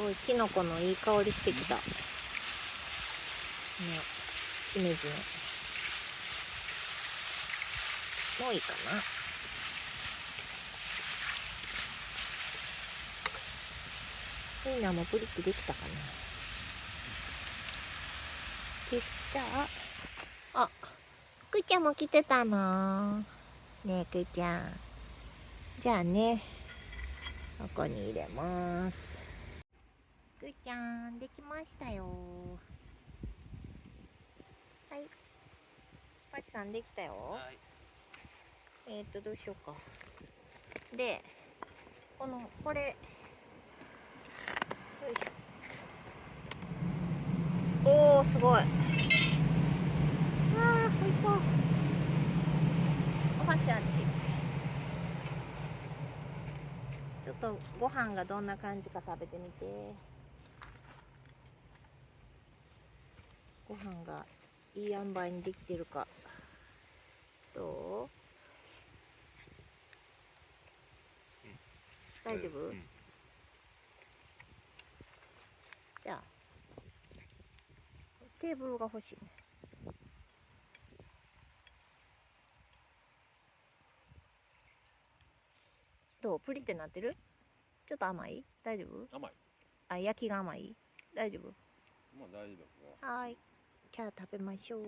ごいキノコのいい香りしてきたね。しめじのもういいかな。みんなもプリッとできたかな。よし、じゃあくーちゃんも来てたのねえ。くーちゃん、じゃあね、ここに入れます。くーちゃん、できましたよ。はい、パチさんできたよ。はい、どうしようか。で、これよいしょ。おー、すごい。あー、美味しそう。お箸あっち。ちょっとご飯がどんな感じか食べてみて。ご飯がいい塩梅にできてるか。どう？大丈夫？じゃあテーブルが欲しいね。どう？プリってなってる？ちょっと甘い？大丈夫？甘い。あ、焼きが甘い？大丈夫？まあ大丈夫。はい。じゃあ食べましょう。